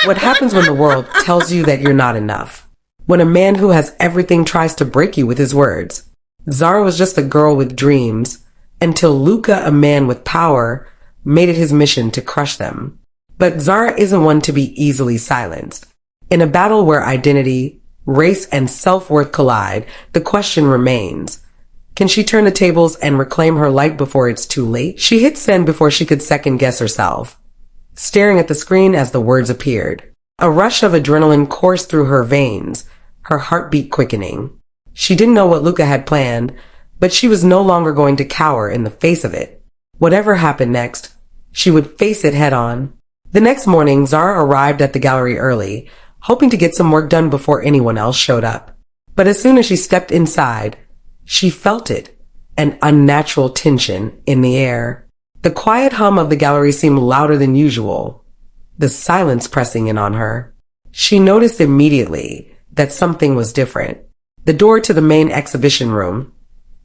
What happens when the world tells you that you're not enough? When a man who has everything tries to break you with his words. Zara was just a girl with dreams until Luca, a man with power, made it his mission to crush them. But Zara isn't one to be easily silenced. In a battle where identity, race, and self-worth collide, the question remains, can she turn the tables and reclaim her light before it's too late? She hit send before she could second-guess herself, staring at the screen as the words appeared. A rush of adrenaline coursed through her veins, her heartbeat quickening. She didn't know what Luca had planned, but she was no longer going to cower in the face of it. Whatever happened next, she would face it head-on. The next morning, Zara arrived at the gallery early, hoping to get some work done before anyone else showed up. But as soon as she stepped inside, she felt it, an unnatural tension in the air. The quiet hum of the gallery seemed louder than usual, the silence pressing in on her. She noticed immediately that something was different. The door to the main exhibition room,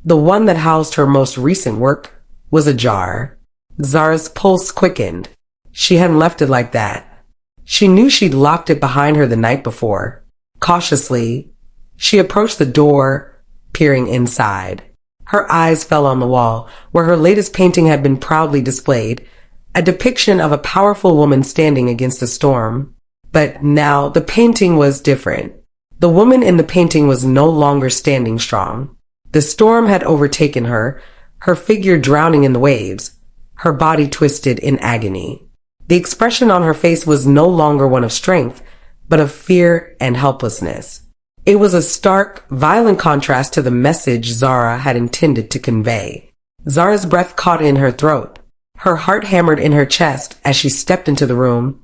the one that housed her most recent work, was ajar. Zara's pulse quickened. She hadn't left it like that. She knew she'd locked it behind her the night before. Cautiously, she approached the door, peering inside. Her eyes fell on the wall, where her latest painting had been proudly displayed, a depiction of a powerful woman standing against a storm. But now the painting was different. The woman in the painting was no longer standing strong. The storm had overtaken her, her figure drowning in the waves, her body twisted in agony. The expression on her face was no longer one of strength, but of fear and helplessness. It was a stark, violent contrast to the message Zara had intended to convey. Zara's breath caught in her throat. Her heart hammered in her chest as she stepped into the room,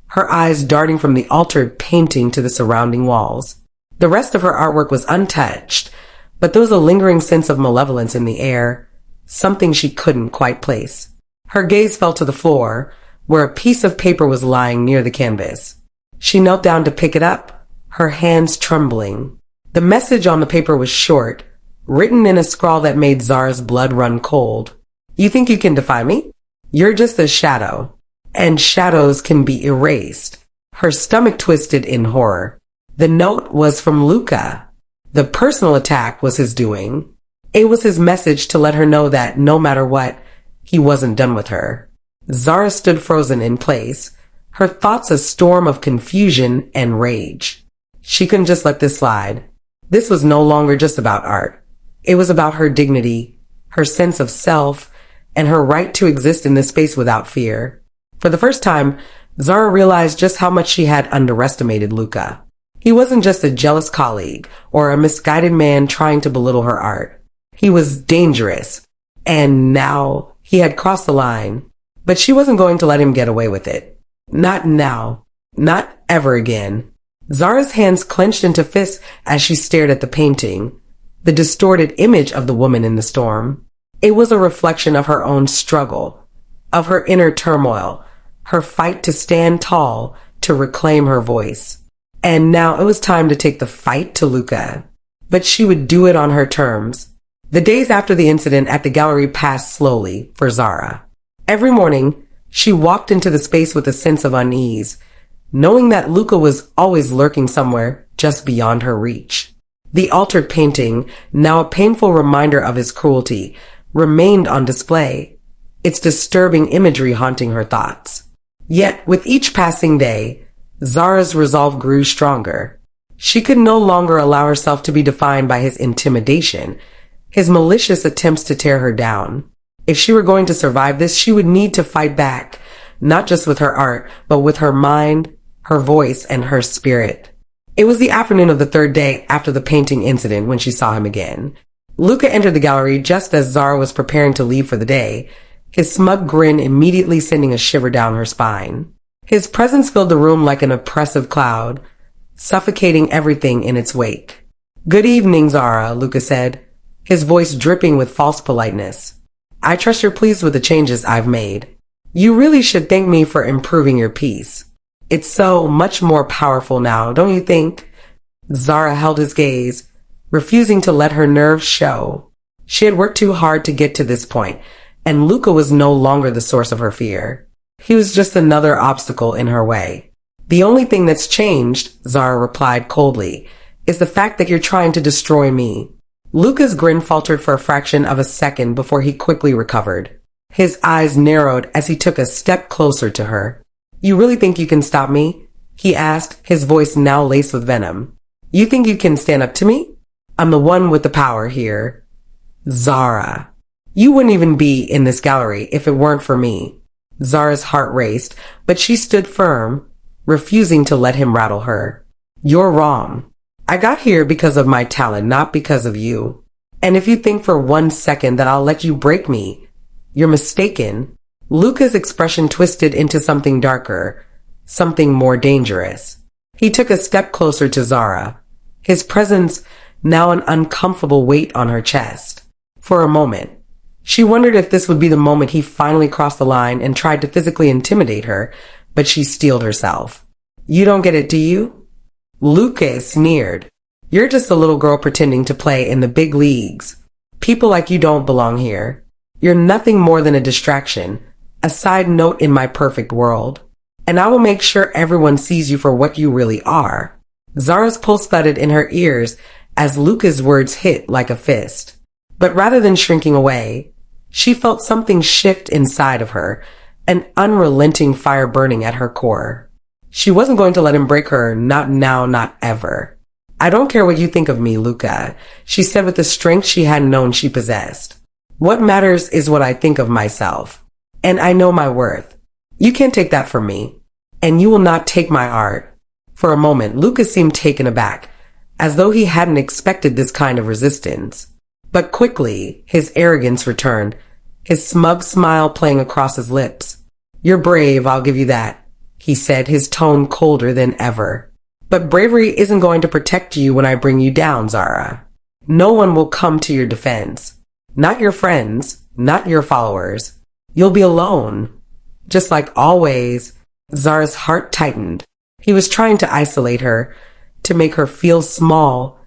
her eyes darting from the altered painting to the surrounding walls. The rest of her artwork was untouched, but there was a lingering sense of malevolence in the air, something she couldn't quite place. Her gaze fell to the floor, where a piece of paper was lying near the canvas. She knelt down to pick it up, her hands trembling. The message on the paper was short, written in a scrawl that made Zara's blood run cold. You think you can defy me? You're just a shadow, and shadows can be erased. Her stomach twisted in horror. The note was from Luca. The personal attack was his doing. It was his message to let her know that no matter what, he wasn't done with her. Zara stood frozen in place, her thoughts a storm of confusion and rage. She couldn't just let this slide. This was no longer just about art. It was about her dignity, her sense of self, and her right to exist in this space without fear. For the first time, Zara realized just how much she had underestimated Luca. He wasn't just a jealous colleague or a misguided man trying to belittle her art. He was dangerous, and now he had crossed the line. But she wasn't going to let him get away with it. Not now. Not ever again. Zara's hands clenched into fists as she stared at the painting, the distorted image of the woman in the storm. It was a reflection of her own struggle, of her inner turmoil, her fight to stand tall, to reclaim her voice. And now it was time to take the fight to Luca. But she would do it on her terms. The days after the incident at the gallery passed slowly for Zara. Every morning, she walked into the space with a sense of unease, knowing that Luca was always lurking somewhere just beyond her reach. The altered painting, now a painful reminder of his cruelty, remained on display, its disturbing imagery haunting her thoughts. Yet, with each passing day, Zara's resolve grew stronger. She could no longer allow herself to be defined by his intimidation, his malicious attempts to tear her down. If she were going to survive this, she would need to fight back, not just with her art, but with her mind, her voice, and her spirit. It was the afternoon of the third day after the painting incident when she saw him again. Luca entered the gallery just as Zara was preparing to leave for the day, his smug grin immediately sending a shiver down her spine. His presence filled the room like an oppressive cloud, suffocating everything in its wake. "Good evening, Zara," Luca said, his voice dripping with false politeness. "I trust you're pleased with the changes I've made. You really should thank me for improving your piece. It's so much more powerful now, don't you think?" Zara held his gaze, refusing to let her nerves show. She had worked too hard to get to this point, and Luca was no longer the source of her fear. He was just another obstacle in her way. The only thing that's changed, Zara replied coldly, is the fact that you're trying to destroy me. Luca's grin faltered for a fraction of a second before he quickly recovered. His eyes narrowed as he took a step closer to her. You really think you can stop me? He asked, his voice now laced with venom. You think you can stand up to me? I'm the one with the power here. Zara. You wouldn't even be in this gallery if it weren't for me. Zara's heart raced, but she stood firm, refusing to let him rattle her. You're wrong. I got here because of my talent, not because of you. And if you think for 1 second that I'll let you break me, you're mistaken. Luca's expression twisted into something darker, something more dangerous. He took a step closer to Zara, his presence now an uncomfortable weight on her chest. For a moment, she wondered if this would be the moment he finally crossed the line and tried to physically intimidate her, but she steeled herself. You don't get it, do you? Luca sneered. You're just a little girl pretending to play in the big leagues. People like you don't belong here. You're nothing more than a distraction, a side note in my perfect world. And I will make sure everyone sees you for what you really are. Zara's pulse thudded in her ears as Luca's words hit like a fist. But rather than shrinking away, she felt something shift inside of her, an unrelenting fire burning at her core. She wasn't going to let him break her, not now, not ever. I don't care what you think of me, Luca, she said with the strength she hadn't known she possessed. What matters is what I think of myself. And I know my worth. You can't take that from me. And you will not take my art. For a moment, Luca seemed taken aback, as though he hadn't expected this kind of resistance. But quickly, his arrogance returned, his smug smile playing across his lips. You're brave, I'll give you that, he said, his tone colder than ever. But bravery isn't going to protect you when I bring you down, Zara. No one will come to your defense. Not your friends, not your followers. You'll be alone. Just like always. Zara's heart tightened. He was trying to isolate her, to make her feel small,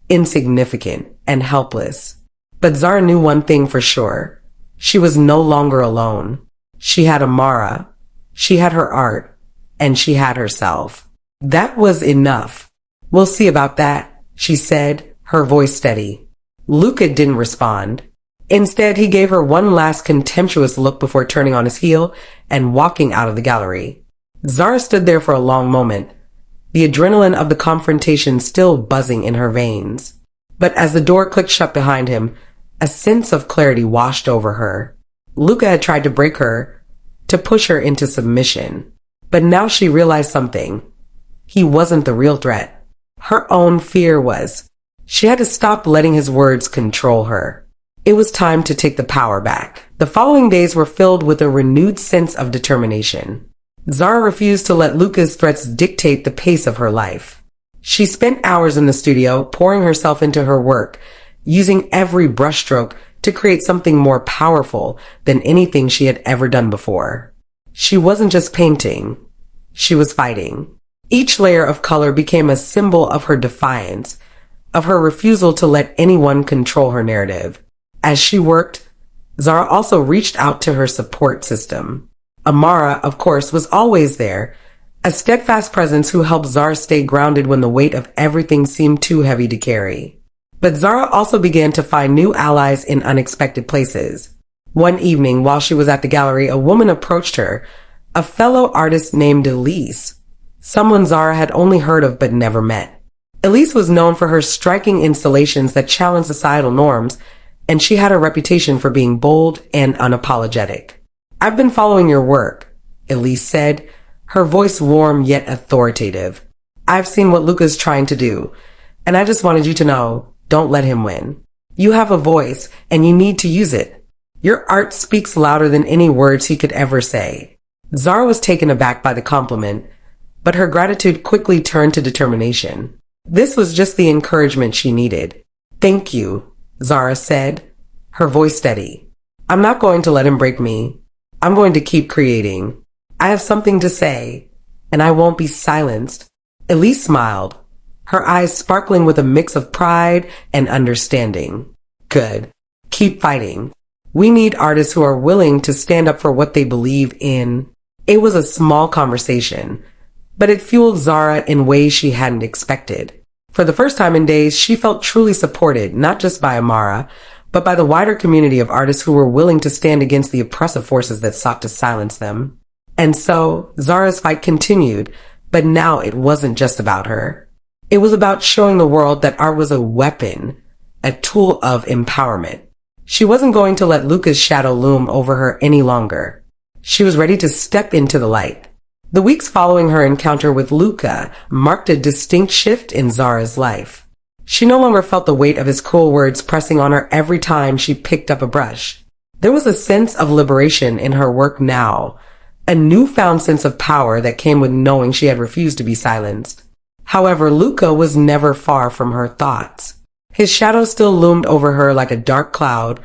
insignificant, and helpless. But Zara knew one thing for sure. She was no longer alone. She had Amara. She had her art. And she had herself. That was enough. We'll see about that, she said, her voice steady. Luca didn't respond. Instead, he gave her one last contemptuous look before turning on his heel and walking out of the gallery. Zara stood there for a long moment, the adrenaline of the confrontation still buzzing in her veins. But as the door clicked shut behind him, a sense of clarity washed over her. Luca had tried to break her, to push her into submission. But now she realized something. He wasn't the real threat. Her own fear was. She had to stop letting his words control her. It was time to take the power back. The following days were filled with a renewed sense of determination. Zara refused to let Luca's threats dictate the pace of her life. She spent hours in the studio, pouring herself into her work, using every brushstroke to create something more powerful than anything she had ever done before. She wasn't just painting. She was fighting. Each layer of color became a symbol of her defiance, of her refusal to let anyone control her narrative. As she worked, Zara also reached out to her support system. Amara, of course, was always there, a steadfast presence who helped Zara stay grounded when the weight of everything seemed too heavy to carry. But Zara also began to find new allies in unexpected places. One evening, while she was at the gallery, a woman approached her, a fellow artist named Elise, someone Zara had only heard of but never met. Elise was known for her striking installations that challenged societal norms, and she had a reputation for being bold and unapologetic. I've been following your work, Elise said, her voice warm yet authoritative. I've seen what Luca's trying to do, and I just wanted you to know, don't let him win. You have a voice, and you need to use it. Your art speaks louder than any words he could ever say. Zara was taken aback by the compliment, but her gratitude quickly turned to determination. This was just the encouragement she needed. Thank you, Zara said, her voice steady. I'm not going to let him break me. I'm going to keep creating. I have something to say, and I won't be silenced. Elise smiled, her eyes sparkling with a mix of pride and understanding. Good. Keep fighting. We need artists who are willing to stand up for what they believe in. It was a small conversation, But it fueled Zara in ways she hadn't expected. For the first time in days, she felt truly supported, not just by Amara, but by the wider community of artists who were willing to stand against the oppressive forces that sought to silence them. And so, Zara's fight continued, but now it wasn't just about her. It was about showing the world that art was a weapon, a tool of empowerment. She wasn't going to let Luca's shadow loom over her any longer. She was ready to step into the light. The weeks following her encounter with Luca marked a distinct shift in Zara's life. She no longer felt the weight of his cruel words pressing on her every time she picked up a brush. There was a sense of liberation in her work now, a newfound sense of power that came with knowing she had refused to be silenced. However, Luca was never far from her thoughts. His shadow still loomed over her like a dark cloud,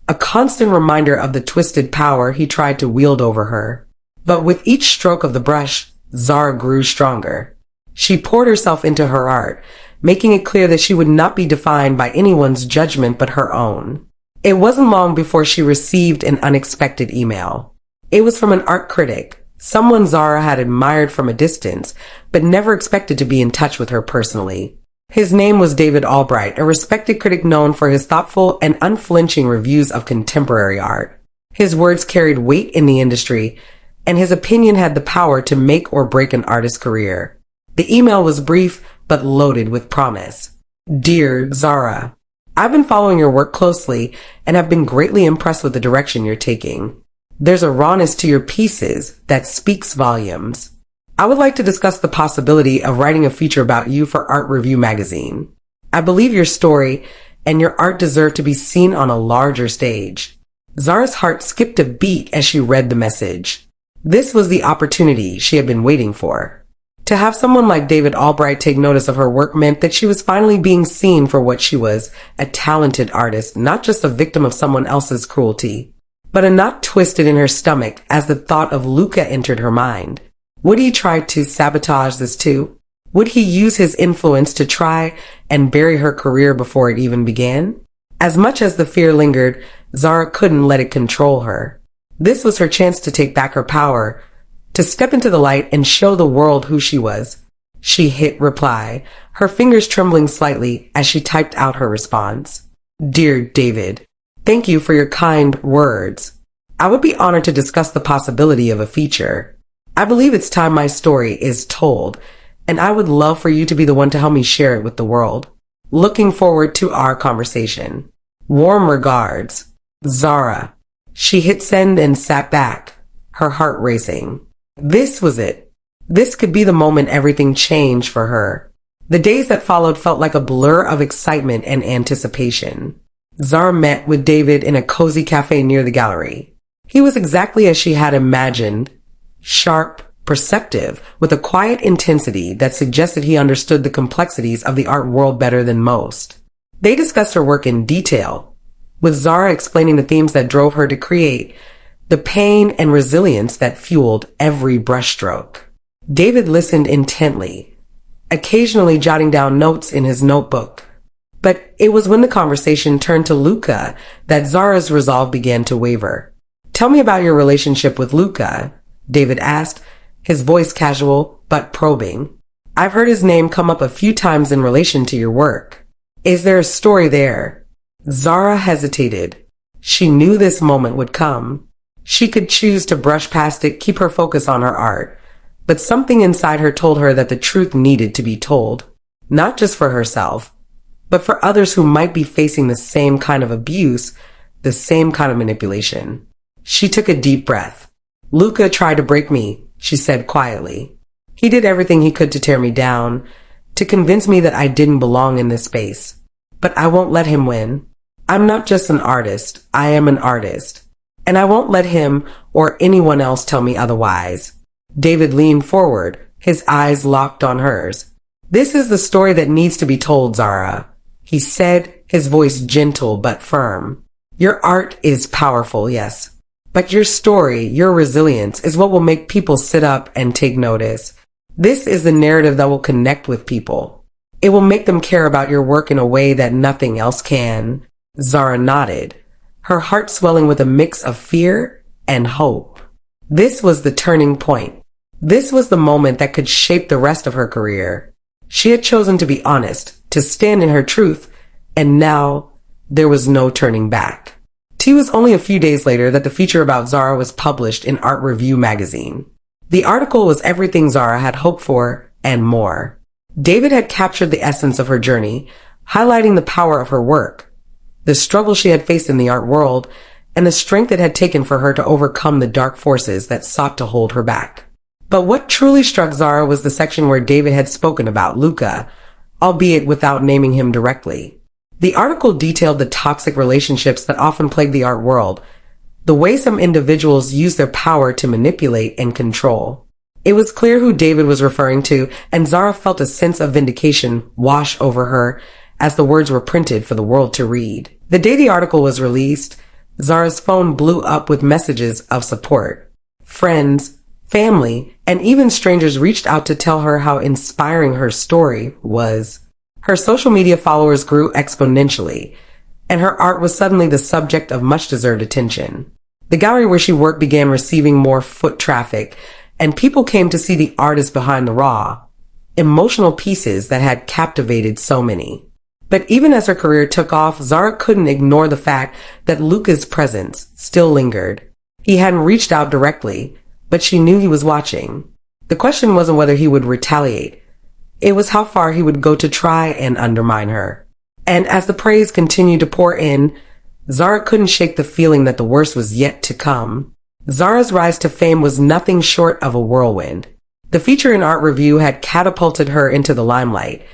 a constant reminder of the twisted power he tried to wield over her. But with each stroke of the brush, Zara grew stronger. She poured herself into her art, making it clear that she would not be defined by anyone's judgment but her own. It wasn't long before she received an unexpected email. It was from an art critic, someone Zara had admired from a distance, but never expected to be in touch with her personally. His name was David Albright, a respected critic known for his thoughtful and unflinching reviews of contemporary art. His words carried weight in the industry, and his opinion had the power to make or break an artist's career. The email was brief, but loaded with promise. Dear Zara, I've been following your work closely and have been greatly impressed with the direction you're taking. There's a rawness to your pieces that speaks volumes. I would like to discuss the possibility of writing a feature about you for Art Review magazine. I believe your story and your art deserve to be seen on a larger stage. Zara's heart skipped a beat as she read the message. This was the opportunity she had been waiting for. To have someone like David Albright take notice of her work meant that she was finally being seen for what she was, a talented artist, not just a victim of someone else's cruelty. But a knot twisted in her stomach as the thought of Luca entered her mind. Would he try to sabotage this too? Would he use his influence to try and bury her career before it even began? As much as the fear lingered, Zara couldn't let it control her. This was her chance to take back her power, to step into the light and show the world who she was. She hit reply, her fingers trembling slightly as she typed out her response. Dear David, thank you for your kind words. I would be honored to discuss the possibility of a feature. I believe it's time my story is told, and I would love for you to be the one to help me share it with the world. Looking forward to our conversation. Warm regards, Zara. She hit send and sat back, her heart racing. This was it. This could be the moment everything changed for her. The days that followed felt like a blur of excitement and anticipation. Zara met with David in a cozy cafe near the gallery. He was exactly as she had imagined, sharp, perceptive, with a quiet intensity that suggested he understood the complexities of the art world better than most. They discussed her work in detail, with Zara explaining the themes that drove her to create, the pain and resilience that fueled every brushstroke. David listened intently, occasionally jotting down notes in his notebook. But it was when the conversation turned to Luca that Zara's resolve began to waver. Tell me about your relationship with Luca, David asked, his voice casual but probing. I've heard his name come up a few times in relation to your work. Is there a story there? Zara hesitated. She knew this moment would come. She could choose to brush past it, keep her focus on her art. But something inside her told her that the truth needed to be told. Not just for herself, but for others who might be facing the same kind of abuse, the same kind of manipulation. She took a deep breath. Luca tried to break me, she said quietly. He did everything he could to tear me down, to convince me that I didn't belong in this space. But I won't let him win. I'm not just an artist, I am an artist. And I won't let him or anyone else tell me otherwise. David leaned forward, his eyes locked on hers. This is the story that needs to be told, Zara, he said, his voice gentle but firm. Your art is powerful, yes. But your story, your resilience, is what will make people sit up and take notice. This is the narrative that will connect with people. It will make them care about your work in a way that nothing else can. Zara nodded, her heart swelling with a mix of fear and hope. This was the turning point. This was the moment that could shape the rest of her career. She had chosen to be honest, to stand in her truth, and now there was no turning back. It was only a few days later that the feature about Zara was published in Art Review magazine. The article was everything Zara had hoped for and more. David had captured the essence of her journey, highlighting the power of her work, the struggle she had faced in the art world, and the strength it had taken for her to overcome the dark forces that sought to hold her back. But what truly struck Zara was the section where David had spoken about Luca, albeit without naming him directly. The article detailed the toxic relationships that often plague the art world, the way some individuals use their power to manipulate and control. It was clear who David was referring to, and Zara felt a sense of vindication wash over her as the words were printed for the world to read. The day the article was released, Zara's phone blew up with messages of support. Friends, family, and even strangers reached out to tell her how inspiring her story was. Her social media followers grew exponentially, and her art was suddenly the subject of much-deserved attention. The gallery where she worked began receiving more foot traffic, and people came to see the artist behind the raw, emotional pieces that had captivated so many. But even as her career took off, Zara couldn't ignore the fact that Luca's presence still lingered. He hadn't reached out directly, but she knew he was watching. The question wasn't whether he would retaliate. It was how far he would go to try and undermine her. And as the praise continued to pour in, Zara couldn't shake the feeling that the worst was yet to come. Zara's rise to fame was nothing short of a whirlwind. The feature in Art Review had catapulted her into the limelight,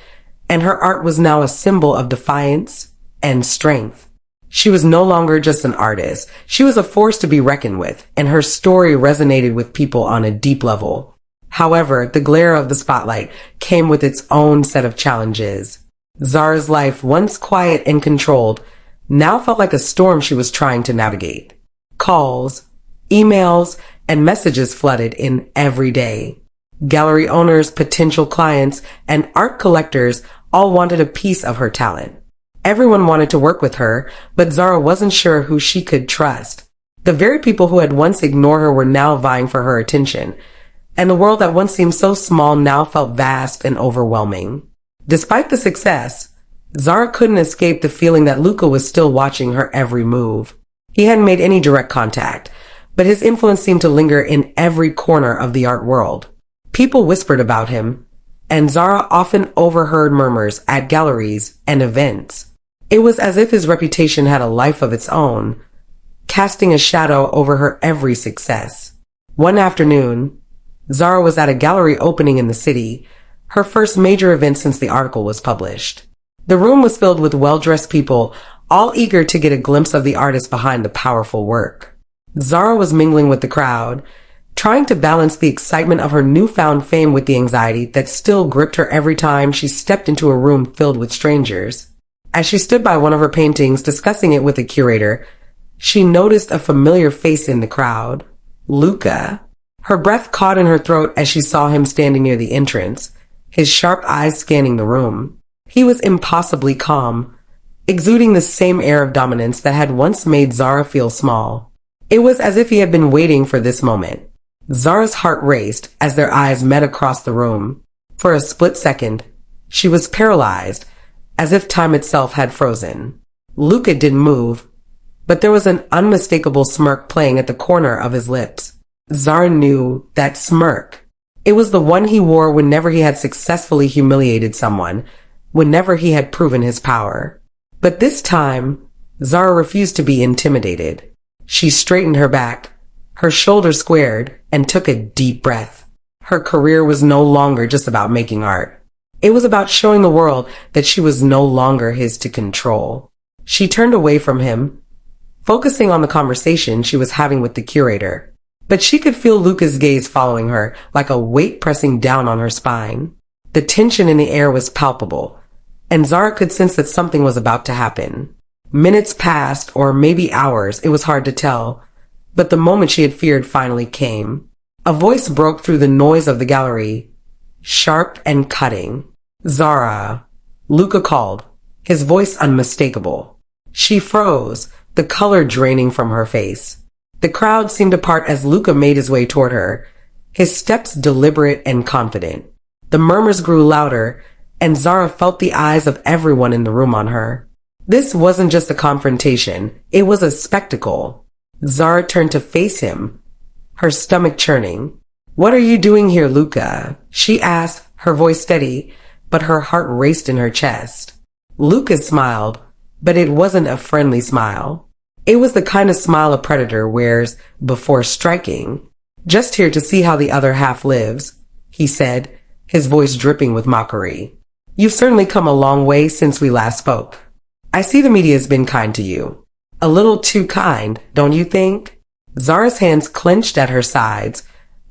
and her art was now a symbol of defiance and strength. She was no longer just an artist. She was a force to be reckoned with, and her story resonated with people on a deep level. However, the glare of the spotlight came with its own set of challenges. Zara's life, once quiet and controlled, now felt like a storm she was trying to navigate. Calls, emails, and messages flooded in every day. Gallery owners, potential clients, and art collectors all wanted a piece of her talent. Everyone wanted to work with her, but Zara wasn't sure who she could trust. The very people who had once ignored her were now vying for her attention, and the world that once seemed so small now felt vast and overwhelming. Despite the success, Zara couldn't escape the feeling that Luca was still watching her every move. He hadn't made any direct contact, but his influence seemed to linger in every corner of the art world. People whispered about him, and Zara often overheard murmurs at galleries and events. It was as if his reputation had a life of its own, casting a shadow over her every success. One afternoon, Zara was at a gallery opening in the city, her first major event since the article was published. The room was filled with well-dressed people, all eager to get a glimpse of the artist behind the powerful work. Zara was mingling with the crowd, trying to balance the excitement of her newfound fame with the anxiety that still gripped her every time she stepped into a room filled with strangers. As she stood by one of her paintings discussing it with a curator, she noticed a familiar face in the crowd. Luca. Her breath caught in her throat as she saw him standing near the entrance, his sharp eyes scanning the room. He was impossibly calm, exuding the same air of dominance that had once made Zara feel small. It was as if he had been waiting for this moment. Zara's heart raced as their eyes met across the room. For a split second, she was paralyzed, as if time itself had frozen. Luca didn't move, but there was an unmistakable smirk playing at the corner of his lips. Zara knew that smirk. It was the one he wore whenever he had successfully humiliated someone, whenever he had proven his power. But this time, Zara refused to be intimidated. She straightened her back, her shoulders squared, and took a deep breath. Her career was no longer just about making art. It was about showing the world that she was no longer his to control. She turned away from him, focusing on the conversation she was having with the curator. But she could feel Luca's gaze following her, like a weight pressing down on her spine. The tension in the air was palpable, and Zara could sense that something was about to happen. Minutes passed, or maybe hours, it was hard to tell, but the moment she had feared finally came. A voice broke through the noise of the gallery, sharp and cutting. "Zara," Luca called, his voice unmistakable. She froze, the color draining from her face. The crowd seemed to part as Luca made his way toward her, his steps deliberate and confident. The murmurs grew louder, and Zara felt the eyes of everyone in the room on her. This wasn't just a confrontation, it was a spectacle. Zara turned to face him, her stomach churning. "What are you doing here, Luca?" she asked, her voice steady, but her heart raced in her chest. Luca smiled, but it wasn't a friendly smile. It was the kind of smile a predator wears before striking. "Just here to see how the other half lives," he said, his voice dripping with mockery. "You've certainly come a long way since we last spoke. I see the media's been kind to you. A little too kind, don't you think?" Zara's hands clenched at her sides,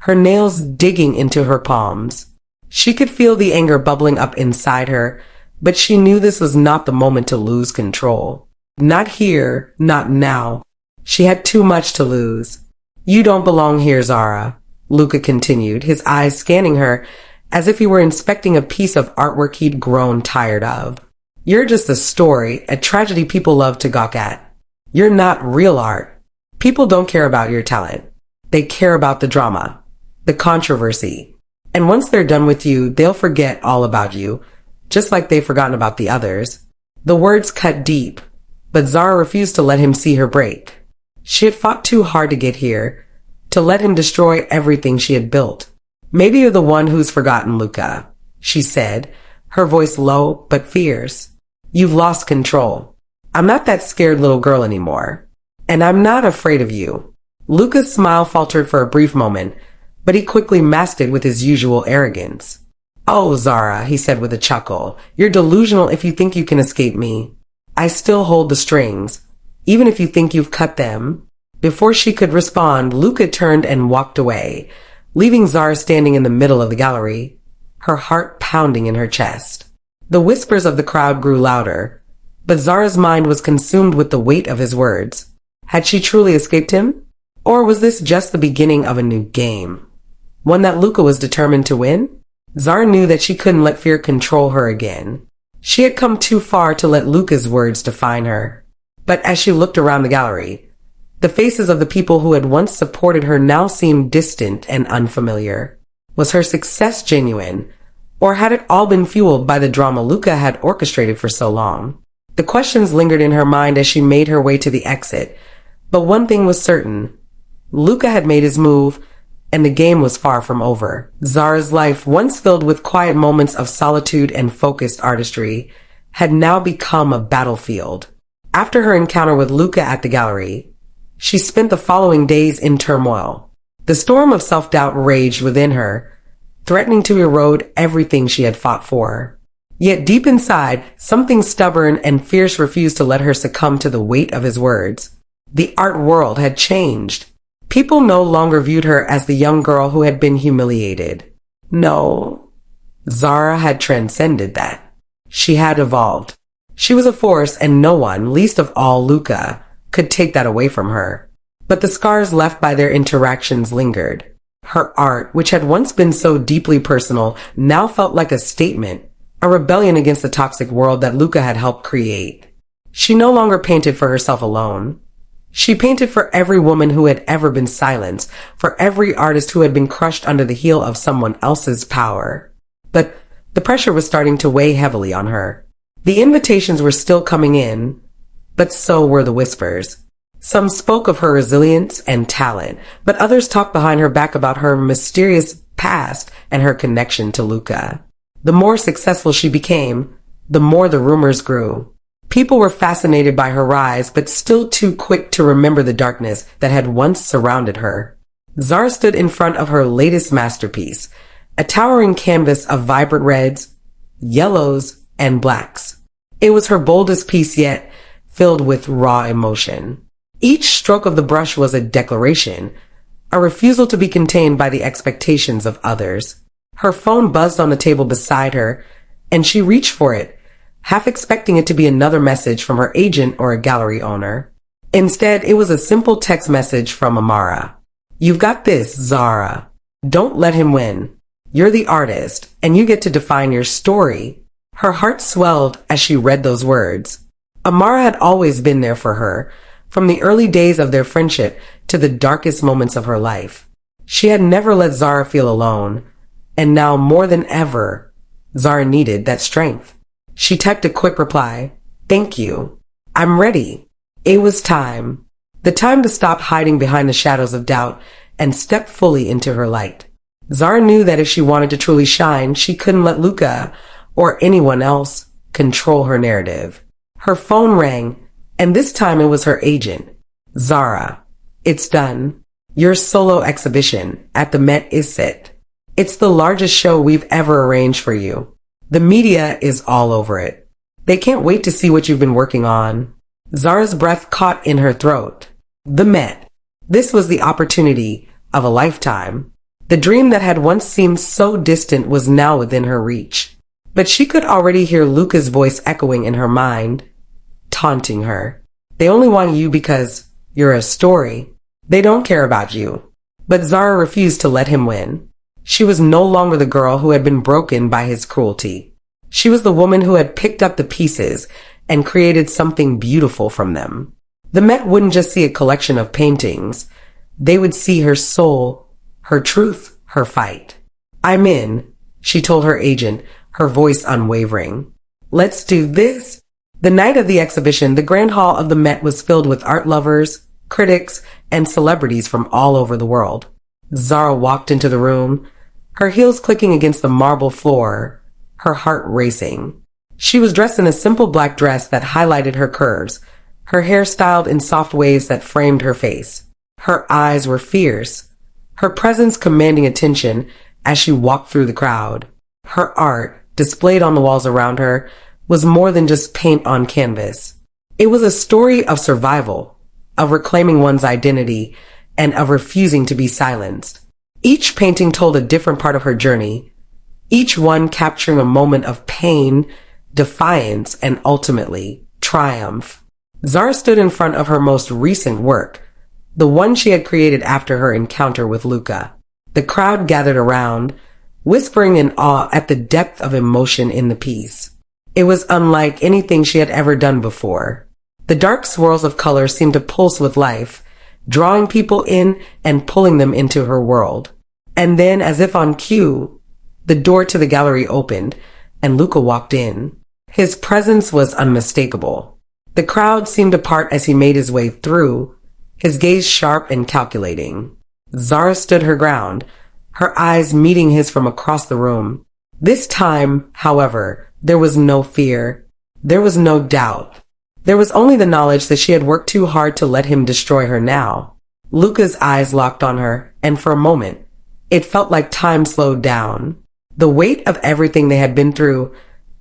her nails digging into her palms. She could feel the anger bubbling up inside her, but she knew this was not the moment to lose control. Not here, not now. She had too much to lose. "You don't belong here, Zara," Luca continued, his eyes scanning her as if he were inspecting a piece of artwork he'd grown tired of. "You're just a story, a tragedy people love to gawk at. You're not real art. People don't care about your talent. They care about the drama, the controversy. And once they're done with you, they'll forget all about you, just like they've forgotten about the others." The words cut deep, but Zara refused to let him see her break. She had fought too hard to get here, to let him destroy everything she had built. "Maybe you're the one who's forgotten, Luca," she said, her voice low but fierce. "You've lost control. I'm not that scared little girl anymore. And I'm not afraid of you." Luca's smile faltered for a brief moment, but he quickly masked it with his usual arrogance. "Oh, Zara," he said with a chuckle, "you're delusional if you think you can escape me. I still hold the strings, even if you think you've cut them." Before she could respond, Luca turned and walked away, leaving Zara standing in the middle of the gallery, her heart pounding in her chest. The whispers of the crowd grew louder, but Zara's mind was consumed with the weight of his words. Had she truly escaped him? Or was this just the beginning of a new game? One that Luca was determined to win? Zara knew that she couldn't let fear control her again. She had come too far to let Luca's words define her. But as she looked around the gallery, the faces of the people who had once supported her now seemed distant and unfamiliar. Was her success genuine? Or had it all been fueled by the drama Luca had orchestrated for so long? The questions lingered in her mind as she made her way to the exit. But one thing was certain. Luca had made his move, and the game was far from over. Zara's life, once filled with quiet moments of solitude and focused artistry, had now become a battlefield. After her encounter with Luca at the gallery, she spent the following days in turmoil. The storm of self-doubt raged within her, threatening to erode everything she had fought for. Yet deep inside, something stubborn and fierce refused to let her succumb to the weight of his words. The art world had changed. People no longer viewed her as the young girl who had been humiliated. No, Zara had transcended that. She had evolved. She was a force, and no one, least of all Luca, could take that away from her. But the scars left by their interactions lingered. Her art, which had once been so deeply personal, now felt like a statement, a rebellion against the toxic world that Luca had helped create. She no longer painted for herself alone. She painted for every woman who had ever been silenced, for every artist who had been crushed under the heel of someone else's power. But the pressure was starting to weigh heavily on her. The invitations were still coming in, but so were the whispers. Some spoke of her resilience and talent, but others talked behind her back about her mysterious past and her connection to Luca. The more successful she became, the more the rumors grew. People were fascinated by her rise, but still too quick to remember the darkness that had once surrounded her. Zara stood in front of her latest masterpiece, a towering canvas of vibrant reds, yellows, and blacks. It was her boldest piece yet, filled with raw emotion. Each stroke of the brush was a declaration, a refusal to be contained by the expectations of others. Her phone buzzed on the table beside her, and she reached for it, half expecting it to be another message from her agent or a gallery owner. Instead, it was a simple text message from Amara. "You've got this, Zara. Don't let him win. You're the artist, and you get to define your story." Her heart swelled as she read those words. Amara had always been there for her, from the early days of their friendship to the darkest moments of her life. She had never let Zara feel alone, and now more than ever, Zara needed that strength. She typed a quick reply, "Thank you. I'm ready." It was time. The time to stop hiding behind the shadows of doubt and step fully into her light. Zara knew that if she wanted to truly shine, she couldn't let Luca or anyone else control her narrative. Her phone rang, and this time it was her agent. "Zara, it's done. Your solo exhibition at the Met is set. It's the largest show we've ever arranged for you. The media is all over it. They can't wait to see what you've been working on." Zara's breath caught in her throat. The Met. This was the opportunity of a lifetime. The dream that had once seemed so distant was now within her reach. But she could already hear Luca's voice echoing in her mind, taunting her. "They only want you because you're a story. They don't care about you." But Zara refused to let him win. She was no longer the girl who had been broken by his cruelty. She was the woman who had picked up the pieces and created something beautiful from them. The Met wouldn't just see a collection of paintings. They would see her soul, her truth, her fight. "I'm in," she told her agent, her voice unwavering. "Let's do this." The night of the exhibition, the Grand Hall of the Met was filled with art lovers, critics, and celebrities from all over the world. Zara walked into the room, her heels clicking against the marble floor, her heart racing. She was dressed in a simple black dress that highlighted her curves, her hair styled in soft waves that framed her face. Her eyes were fierce, her presence commanding attention as she walked through the crowd. Her art, displayed on the walls around her, was more than just paint on canvas. It was a story of survival, of reclaiming one's identity, and of refusing to be silenced. Each painting told a different part of her journey, each one capturing a moment of pain, defiance, and ultimately, triumph. Zara stood in front of her most recent work, the one she had created after her encounter with Luca. The crowd gathered around, whispering in awe at the depth of emotion in the piece. It was unlike anything she had ever done before. The dark swirls of color seemed to pulse with life, drawing people in and pulling them into her world. And then, as if on cue, the door to the gallery opened, and Luca walked in. His presence was unmistakable. The crowd seemed to part as he made his way through, his gaze sharp and calculating. Zara stood her ground, her eyes meeting his from across the room. This time, however, there was no fear. There was no doubt. There was only the knowledge that she had worked too hard to let him destroy her now. Luca's eyes locked on her, and for a moment, it felt like time slowed down. The weight of everything they had been through,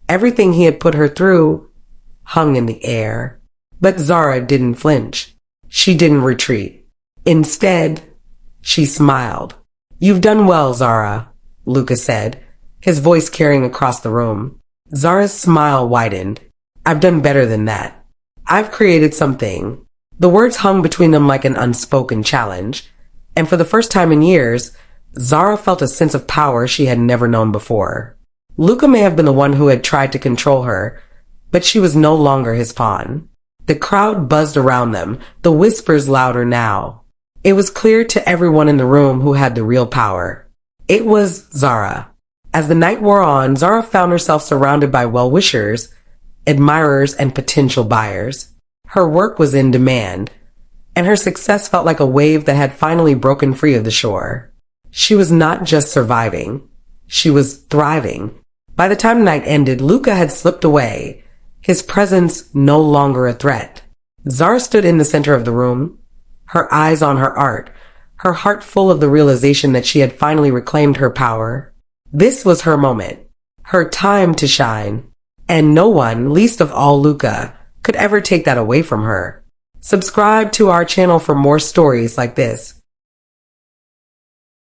everything he had put her through, hung in the air. But Zara didn't flinch. She didn't retreat. Instead, she smiled. "You've done well, Zara," Luca said, his voice carrying across the room. Zara's smile widened. "I've done better than that. I've created something." The words hung between them like an unspoken challenge, and for the first time in years, Zara felt a sense of power she had never known before. Luca may have been the one who had tried to control her, but she was no longer his pawn. The crowd buzzed around them, the whispers louder now. It was clear to everyone in the room who had the real power. It was Zara. As the night wore on, Zara found herself surrounded by well-wishers, admirers, and potential buyers. Her work was in demand, and her success felt like a wave that had finally broken free of the shore. She was not just surviving, she was thriving. By the time night ended, Luca had slipped away, his presence no longer a threat. Zara stood in the center of the room, her eyes on her art, her heart full of the realization that she had finally reclaimed her power. This was her moment, her time to shine, and no one, least of all Luca, could ever take that away from her. Subscribe to our channel for more stories like this.